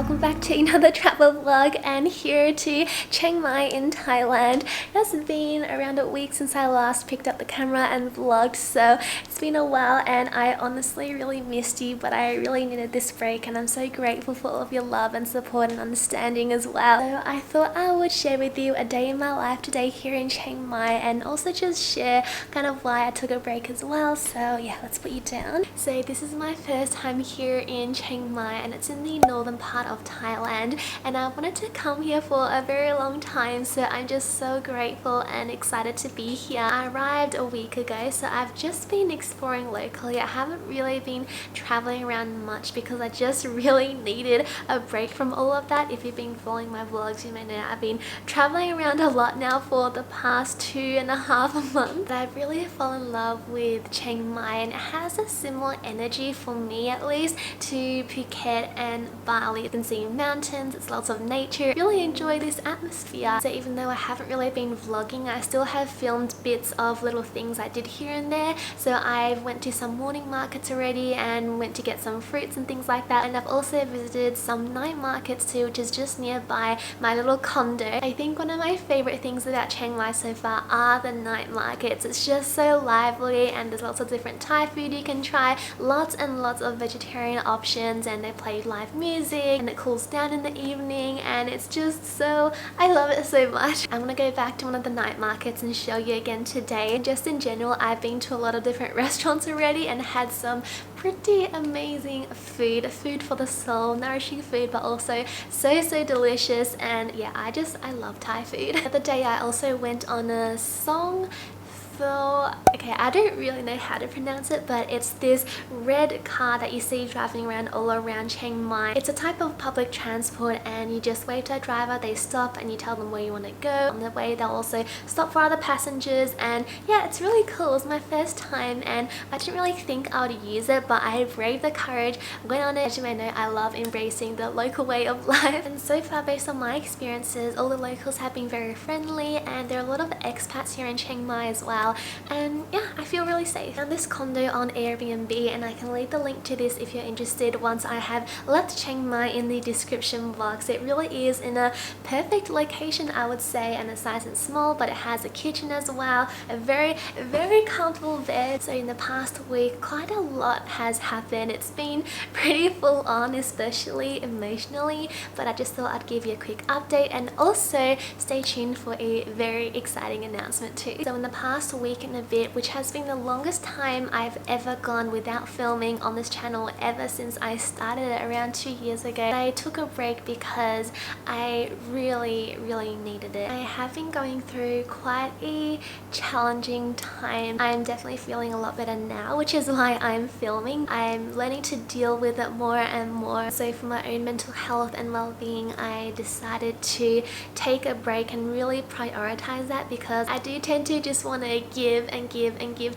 welcome back to another travel vlog, and here to Chiang Mai in Thailand. It's been around a week since I last picked up the camera and vlogged, so it's been a while and I honestly really missed you, but I really needed this break and I'm so grateful for all of your love and support and understanding as well. So I thought I would share with you a day in my life today here in Chiang Mai and also just share kind of why I took a break as well. So yeah, let's put you down. So this is my first time here in Chiang Mai and it's in the northern part of Thailand, and I wanted to come here for a very long time, so I'm just so grateful and excited to be here. I arrived a week ago, so I've just been exploring locally. I haven't really been traveling around much because I just really needed a break from all of that. If you've been following my vlogs, you may know I've been traveling around a lot now for the past 2.5 months. I've really fallen in love with Chiang Mai, and it has a similar energy, for me at least, to Phuket and Bali. You can see mountains, it's lots of nature. Really enjoy this atmosphere. So even though I haven't really been vlogging, I still have filmed bits of little things I did here and there. So I went to some morning markets already and went to get some fruits and things like that, and I've also visited some night markets too, which is just nearby my little condo. I think one of my favorite things about Chiang Mai so far are the night markets. It's just so lively and there's lots of different Thai food you can try, lots and lots of vegetarian options, and they play live music and it cools down in the evening, and it's just so, I love it so much. I'm gonna go back to one of the night markets and show you again today. And just in general, I've been to a lot of different restaurants already and had some pretty amazing food for the soul, nourishing food, but also so delicious. And yeah, I love Thai food. The other day I also went on a song. So, okay, I don't really know how to pronounce it, but it's this red car that you see driving around all around Chiang Mai. It's a type of public transport, and you just wave to a driver, they stop and you tell them where you want to go. On the way they'll also stop for other passengers, and yeah, it's really cool. It was my first time and I didn't really think I would use it, but I braved the courage, went on it. As you may know, I love embracing the local way of life, and so far based on my experiences, all the locals have been very friendly, and there are a lot of expats here in Chiang Mai as well. And yeah, I feel really safe. I found this condo on Airbnb, and I can leave the link to this if you're interested once I have left Chiang Mai in the description box. It really is in a perfect location, I would say, and it's nice and small, but it has a kitchen as well, a very comfortable bed. So in the past week, quite a lot has happened. It's been pretty full on, especially emotionally, but I just thought I'd give you a quick update, and also stay tuned for a very exciting announcement too. So in the past week and a bit, which has been the longest time I've ever gone without filming on this channel ever since I started it around 2 years ago, I took a break because I really needed it. I have been going through quite a challenging time. I'm definitely feeling a lot better now, which is why I'm filming. I'm learning to deal with it more and more. So for my own mental health and well-being, I decided to take a break and really prioritize that, because I do tend to just want to give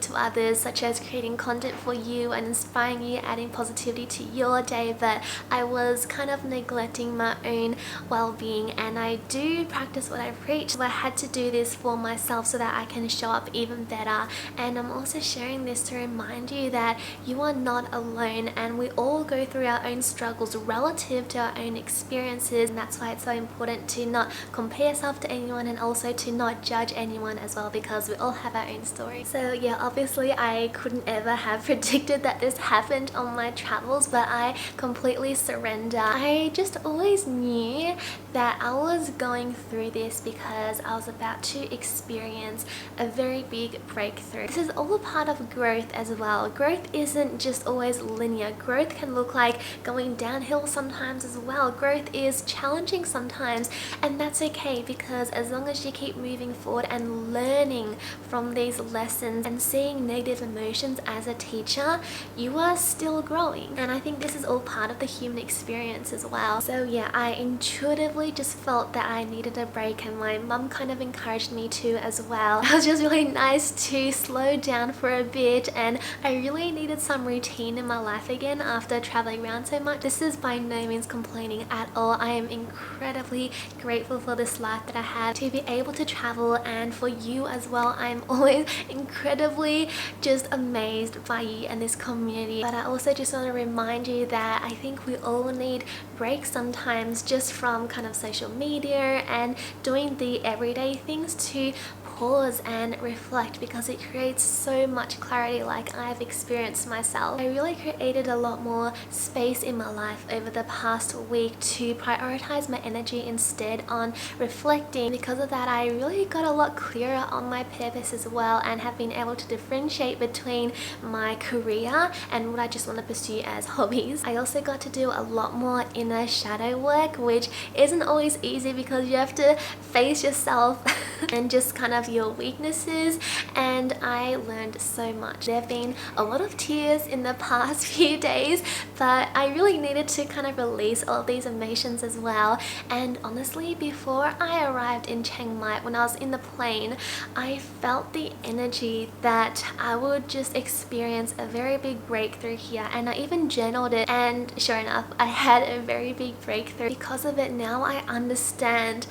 to others, such as creating content for you and inspiring you, adding positivity to your day, but I was kind of neglecting my own well-being, and I do practice what I preach. So I had to do this for myself so that I can show up even better. And I'm also sharing this to remind you that you are not alone, and we all go through our own struggles relative to our own experiences, and that's why it's so important to not compare yourself to anyone, and also to not judge anyone as well, because we all have our own story. So yeah, obviously I couldn't ever have predicted that this happened on my travels, but I completely surrender. I just always knew that I was going through this because I was about to experience a very big breakthrough. This is all a part of growth as well. Growth isn't just always linear. Growth can look like going downhill sometimes as well. Growth is challenging sometimes, and that's okay, because as long as you keep moving forward and learning from these lessons and seeing negative emotions as a teacher, you are still growing. And I think this is all part of the human experience as well. So yeah, I intuitively just felt that I needed a break, and my mum kind of encouraged me to as well. It was just really nice to slow down for a bit, and I really needed some routine in my life again after traveling around so much. This is by no means complaining at all. I am incredibly grateful for this life that I have to be able to travel, and for you as well. I'm always incredibly just amazed by you and this community. But I also just want to remind you that I think we all need breaks sometimes just from kind of social media and doing the everyday things to pause and reflect, because it creates so much clarity like I've experienced myself. I really created a lot more space in my life over the past week to prioritize my energy instead on reflecting. Because of that, I really got a lot clearer on my purpose as well, and have been able to differentiate between my career and what I just want to pursue as hobbies. I also got to do a lot more inner shadow work, which isn't always easy because you have to face yourself and just kind of your weaknesses, and I learned so much. There have been a lot of tears in the past few days, but I really needed to kind of release all of these emotions as well. And honestly, before I arrived in Chiang Mai, when I was in the plane, I felt the energy that I would just experience a very big breakthrough here, and I even journaled it, and sure enough, I had a very big breakthrough. Because of it, now I understand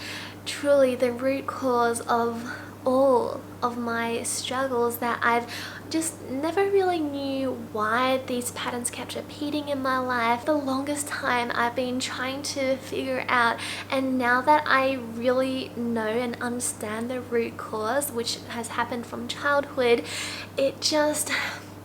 truly the root cause of all of my struggles, that I've just never really knew why these patterns kept repeating in my life. The longest time I've been trying to figure out, and now that I really know and understand the root cause, which has happened from childhood, it just,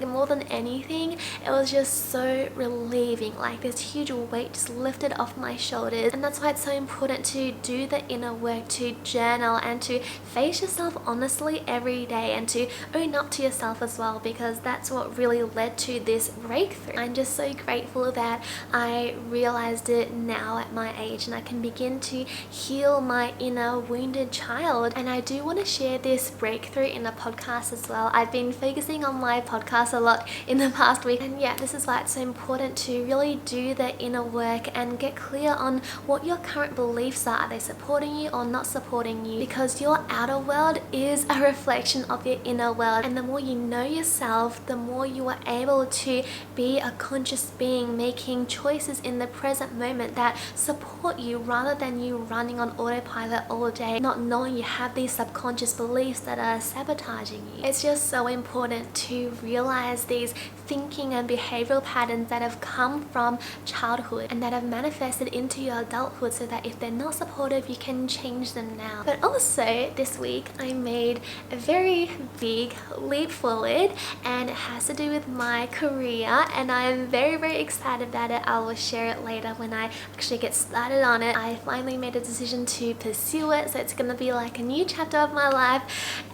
more than anything, it was just so relieving. Like this huge weight just lifted off my shoulders. And that's why it's so important to do the inner work, to journal and to face yourself honestly every day, and to own up to yourself as well, because that's what really led to this breakthrough. I'm just so grateful that I realized it now at my age, and I can begin to heal my inner wounded child. And I do want to share this breakthrough in a podcast as well. I've been focusing on my podcast a lot in the past week, and yeah, this is why it's so important to really do the inner work and get clear on what your current beliefs are. Are they supporting you or not supporting you? Because your outer world is a reflection of your inner world, and the more you know yourself, the more you are able to be a conscious being, making choices in the present moment that support you, rather than you running on autopilot all day, not knowing you have these subconscious beliefs that are sabotaging you. It's just so important to realize these thinking and behavioral patterns that have come from childhood and that have manifested into your adulthood, so that if they're not supportive, you can change them now. But also this week I made a very big leap forward, and it has to do with my career, and I'm very excited about it. I will share it later when I actually get started on it. I finally made a decision to pursue it, so it's gonna be like a new chapter of my life,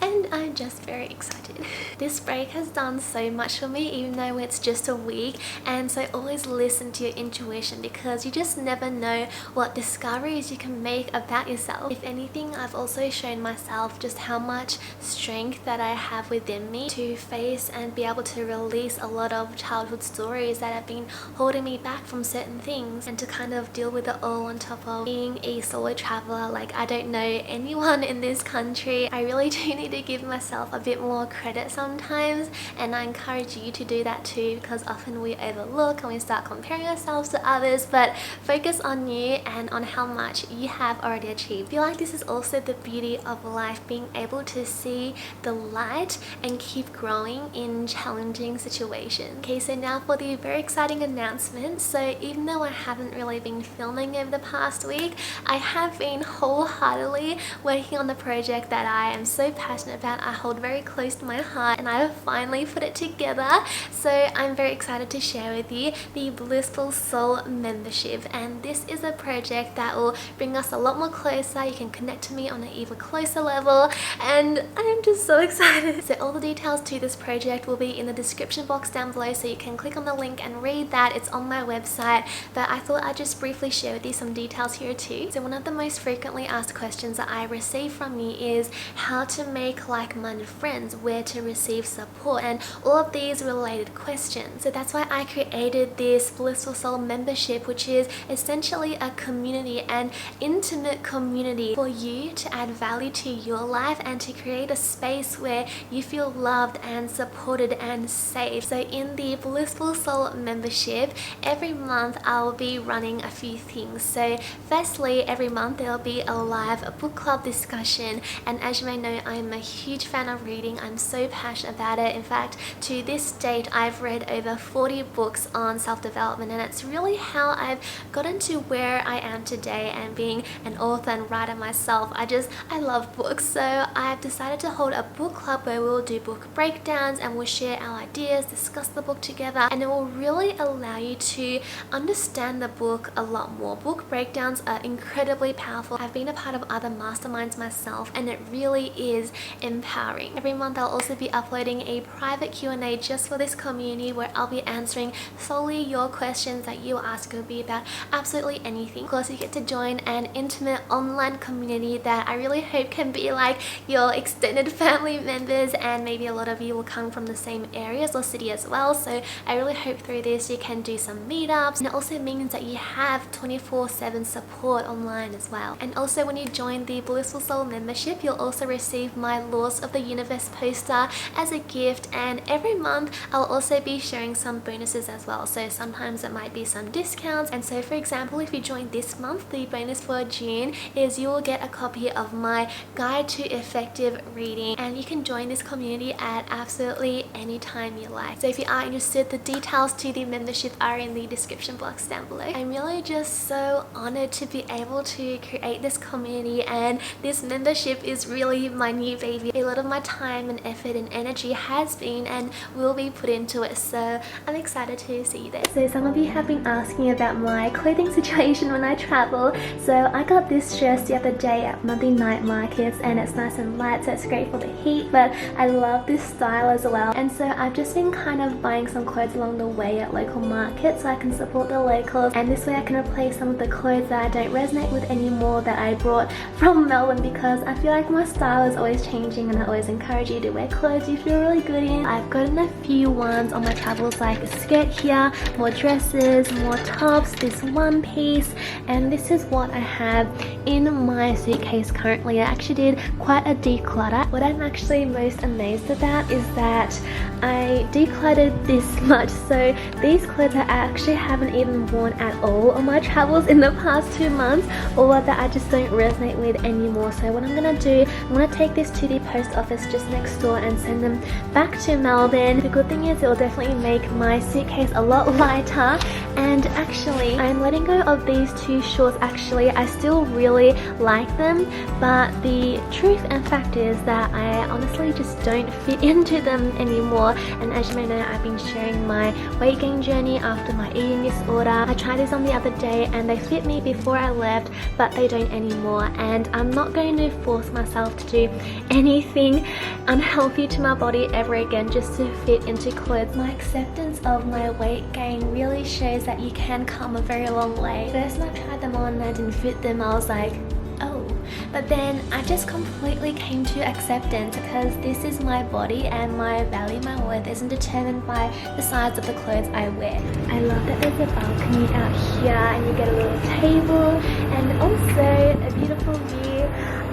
and I'm just very excited. This break has done so much for me, even though it's just a week, and so always listen to your intuition, because you just never know what discoveries you can make about yourself. If anything, I've also shown myself just how much strength that I have within me to face and be able to release a lot of childhood stories that have been holding me back from certain things, and to kind of deal with it all on top of being a solo traveler. Like, I don't know anyone in this country. I really do need to give myself a bit more credit sometimes, and I encourage you to do that too, because often we overlook and we start comparing ourselves to others. But focus on you and on how much you have already achieved. I feel like this is also the beauty of life, being able to see the light and keep growing in challenging situations. Okay, so now for the very exciting announcement. So even though I haven't really been filming over the past week, I have been wholeheartedly working on the project that I am so passionate about, I hold very close to my heart, and I have finally put it together. So I'm very excited to share with you the Blissful Soul membership, and this is a project that will bring us a lot more closer. You can connect to me on an even closer level, and I'm just so excited. So all the details to this project will be in the description box down below, so you can click on the link and read that. It's on my website, but I thought I'd just briefly share with you some details here too. So one of the most frequently asked questions that I receive from you is how to make like-minded friends, where to receive support, and all all of these related questions. So that's why I created this Blissful Soul membership, which is essentially a community, an intimate community for you to add value to your life and to create a space where you feel loved and supported and safe. So in the Blissful Soul membership, every month I'll be running a few things. So firstly, every month there'll be a live book club discussion, and as you may know, I'm a huge fan of reading. I'm so passionate about it. In fact, to this date I've read over 40 books on self-development, and it's really how I've gotten to where I am today and being an author and writer myself. I love books, so I've decided to hold a book club where we'll do book breakdowns and we'll share our ideas, discuss the book together, and it will really allow you to understand the book a lot more. Book breakdowns are incredibly powerful. I've been a part of other masterminds myself, and it really is empowering. Every month I'll also be uploading a private Q&A just for this community where I'll be answering solely your questions that you ask. It will be about absolutely anything. Of course, you get to join an intimate online community that I really hope can be like your extended family members, and maybe a lot of you will come from the same areas or city as well. So I really hope through this you can do some meetups, and it also means that you have 24/7 support online as well. And also, when you join the Blissful Soul membership, you'll also receive my Laws of the Universe poster as a gift, and every month I'll also be sharing some bonuses as well. So sometimes it might be some discounts, and so for example, if you join this month, the bonus for June is you will get a copy of my Guide to Effective Reading, and you can join this community at absolutely any time you like. So if you are interested, the details to the membership are in the description box down below. I'm really just so honored to be able to create this community, and this membership is really my new baby. A lot of my time and effort and energy has been and will be put into it, so I'm excited to see you there. So some of you have been asking about my clothing situation when I travel. So I got this dress the other day at Monday night markets, and it's nice and light, so it's great for the heat, but I love this style as well. And so I've just been kind of buying some clothes along the way at local markets so I can support the locals, and this way I can replace some of the clothes that I don't resonate with anymore that I brought from Melbourne, because I feel like my style is always changing, and I always encourage you to wear clothes you feel really good in. I've gotten a few ones on my travels, like a skirt here, more dresses, more tops, this one piece, and this is what I have in my suitcase currently. I actually did quite a declutter. What I'm actually most amazed about is that I decluttered this much. So these clothes I actually haven't even worn at all on my travels in the past 2 months, or that I just don't resonate with anymore. So what I'm gonna do, I'm gonna take this to the post office just next door and send them back to Melbourne. The good thing is it will definitely make my suitcase a lot lighter, and actually I'm letting go of these 2 shorts. Actually, I still really like them, but the truth and fact is that I honestly just don't fit into them anymore. And as you may know, I've been sharing my weight gain journey after my eating disorder. I tried these on the other day and they fit me before I left, but they don't anymore, and I'm not going to force myself to do anything unhealthy to my body ever again just to fit into clothes. My acceptance of my weight gain really shows that you can come a very long way. First when I tried them on and I didn't fit them, I was like, oh, but then I just completely came to acceptance, because this is my body and my value, my worth isn't determined by the size of the clothes I wear. I love that there's a balcony out here and you get a little table, and also a beautiful view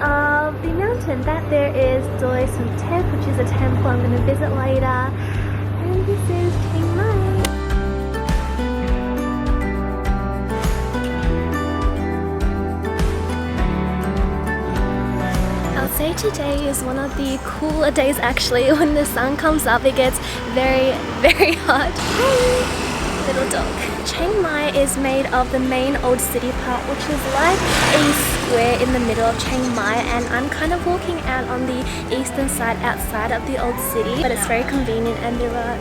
of the mountain. That there is Doi Sun Temp, which is a temple I'm going to visit later, and this is Chiang Mai. Say today is one of the cooler days actually. When the sun comes up it gets very, very hot. Hi, little dog. Chiang Mai is made of the main old city part, which is like a square in the middle of Chiang Mai, and I'm kind of walking out on the eastern side outside of the old city, but it's very convenient, and there are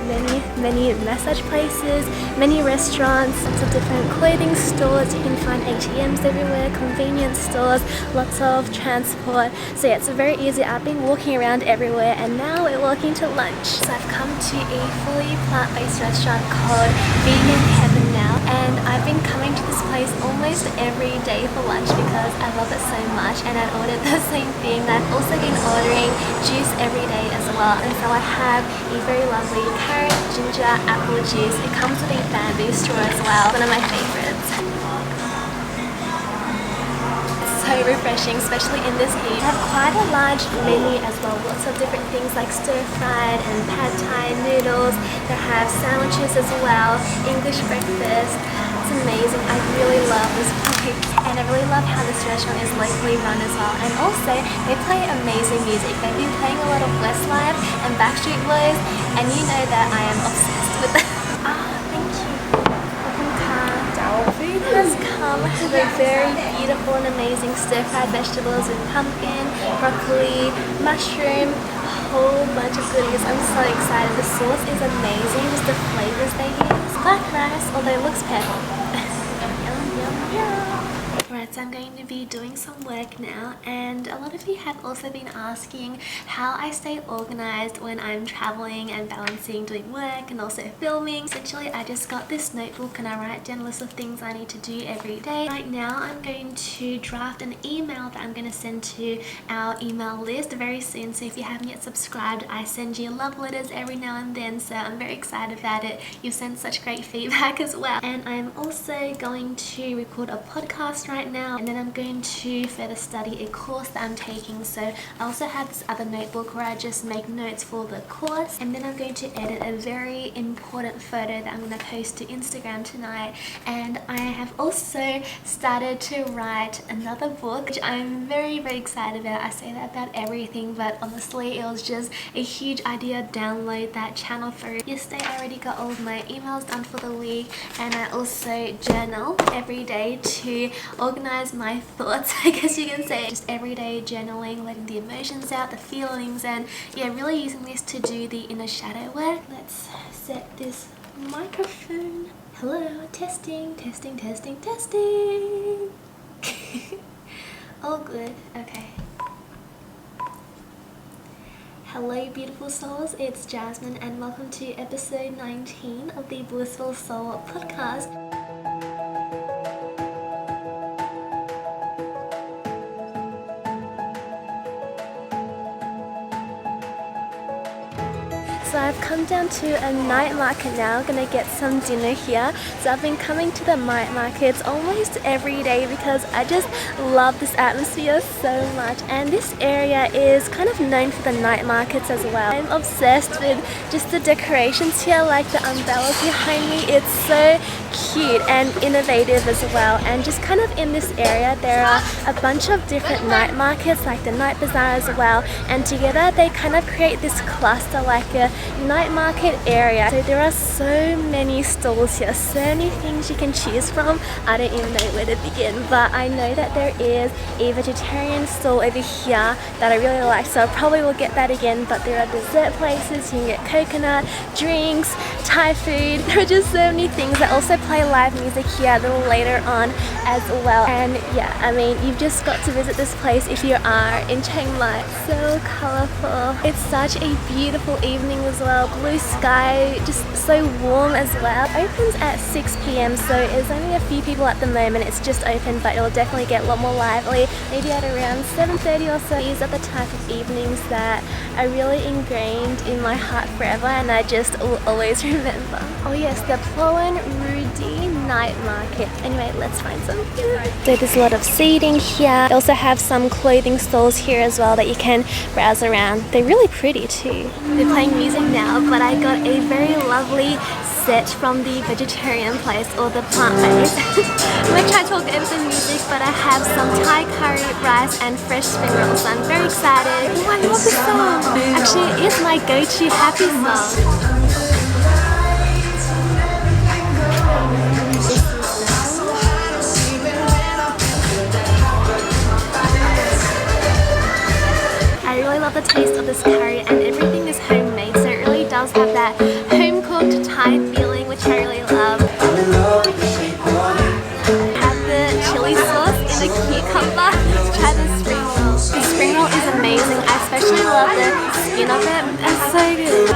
many massage places, many restaurants, lots of different clothing stores. You can find ATMs everywhere, convenience stores, lots of transport. So yeah, it's very easy. I've been walking around everywhere, and now we're walking to lunch. So I've come to a fully plant-based restaurant called Vegan Heaven now. and I've been coming to this place almost every day for lunch because I love it so much, and I ordered the same thing. I've also been ordering juice every day as well, and so I have a very lovely carrot, ginger, apple juice. It comes with a bamboo straw as well, one of my favorites. So refreshing, especially in this heat. They have quite a large menu as well, lots of different things like stir-fried and pad thai noodles. They have sandwiches as well, English breakfast. It's amazing. I really love this place, and I really love how this restaurant is locally run as well. And also, they play amazing music. They've been playing a lot of Westlife and Backstreet Boys, and you know that I am obsessed with them. Thank you. Our food has come with a very beautiful and amazing stir-fried vegetables with pumpkin, broccoli, mushroom, a whole bunch of goodies. I'm so excited. The sauce is amazing, just the flavors they use. Black rice, although it looks perfect. Yum, yum, yum. Right, so I'm going to be doing some work now, and a lot of you have also been asking how I stay organized when I'm traveling and balancing doing work and also filming. Essentially, I just got this notebook and I write down a list of things I need to do every day. Right now, I'm going to draft an email that I'm going to send to our email list very soon. So if you haven't yet subscribed, I send you love letters every now and then, so I'm very excited about it. You've sent such great feedback as well. And I'm also going to record a podcast right now, and then I'm going to further study a course that I'm taking. So I also have this other notebook where I just make notes for the course, and then I'm going to edit a very important photo that I'm going to post to Instagram tonight. And I have also started to write another book, which I'm very excited about. I say that about everything, but honestly it was just a huge idea. Download that channel through. Yesterday I already got all of my emails done for the week, and I also journal every day to organize my thoughts, I guess you can say. Just everyday journaling, letting the emotions out, the feelings, and yeah, really using this to do the inner shadow work. Let's set this microphone. Hello, testing. All good. Okay. Hello beautiful souls, it's Jasmine and welcome to episode 19 of the Blissful Soul podcast. So I've come down to a night market now, gonna get some dinner here. So I've been coming to the night markets almost every day because I just love this atmosphere so much. And this area is kind of known for the night markets as well. I'm obsessed with just the decorations here, like the umbrellas behind me. It's so cute and innovative as well. And just kind of in this area there are a bunch of different night markets, like the night bazaar as well, and together they kind of create this cluster, like a night market area. So there are so many stalls here, so many things you can choose from. I don't even know where to begin, but I know that there is a vegetarian stall over here that I really like, so I probably will get that again. But there are dessert places, you can get coconut, drinks, Thai food. There are just so many things. That also play live music here a little later on as well. And yeah, I mean, you've just got to visit this place if you are in Chiang Mai. It's so colorful. It's such a beautiful evening as well. Blue sky, just so warm as well. It opens at 6 p.m, so there's only a few people at the moment. It's just open, but it'll definitely get a lot more lively maybe at around 7:30 or so. These are the type of evenings that are really ingrained in my heart forever, and I just will always remember. Oh yes, the Ploen Rudy night market. Anyway, let's find some food. So there's a lot of seating here. They also have some clothing stalls here as well that you can browse around. They're really pretty too. They're playing music now, but I got a very lovely set from the vegetarian place, or the plant-based. I'm gonna try to talk over the music, but I have some Thai curry, rice and fresh spring rolls, so I'm very excited. Oh, I love this song! Actually, it is my go-to happy song. I really love the taste of this curry, and everything is homemade, so it really does have that home-cooked Thai feeling, which I really love. Have the chili sauce in the cucumber. Let's try the spring roll. The spring roll is amazing. I especially love the skin of it. It's so good.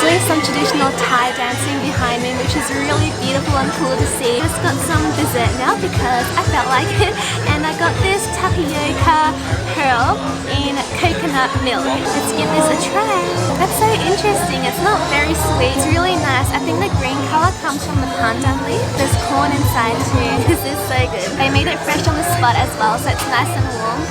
doing some traditional Thai dancing behind me, which is really beautiful and cool to see. Just got some dessert now because I felt like it, and I got this tapioca pearl in coconut milk. Let's give this a try. That's so interesting. It's not very sweet. It's really nice. I think the green color comes from the pandan leaf. There's corn inside too. This is so good. They made it fresh on the spot as well, so it's nice and warm.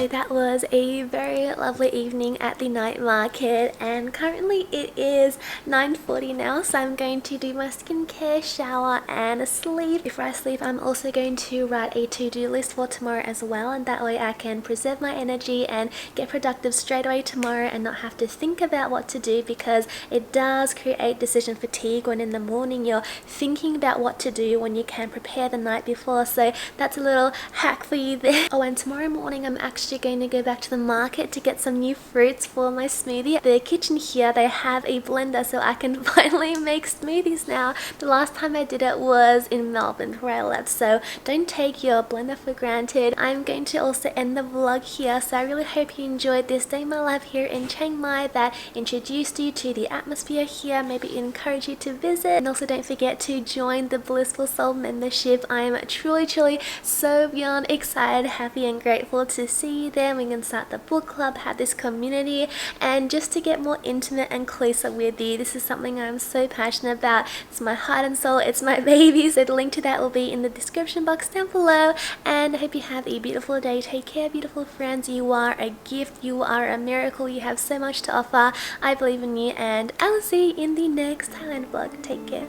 That was a very lovely evening at the night market, and currently it is 9:40 now, so I'm going to do my skincare, shower and sleep. Before I sleep, I'm also going to write a to-do list for tomorrow as well, and that way I can preserve my energy and get productive straight away tomorrow and not have to think about what to do, because it does create decision fatigue when in the morning you're thinking about what to do when you can prepare the night before. So that's a little hack for you there. Oh, and tomorrow morning I'm actually going to go back to the market to get some new fruits for my smoothie. The kitchen here, they have a blender so I can finally make smoothies now. The last time I did it was in Melbourne before I left, so don't take your blender for granted. I'm going to also end the vlog here, so I really hope you enjoyed this day in my life here in Chiang Mai that introduced you to the atmosphere here, maybe encourage you to visit, and also don't forget to join the Blissful Soul membership. I'm truly so beyond excited, happy and grateful to see you there. We can start the book club, have this community, and just to get more intimate and closer with you. This is something I'm so passionate about. It's my heart and soul, it's my baby, so the link to that will be in the description box down below. And I hope you have a beautiful day. Take care, beautiful friends. You are a gift, you are a miracle, you have so much to offer. I believe in you, and I will see you in the next Thailand vlog. Take care.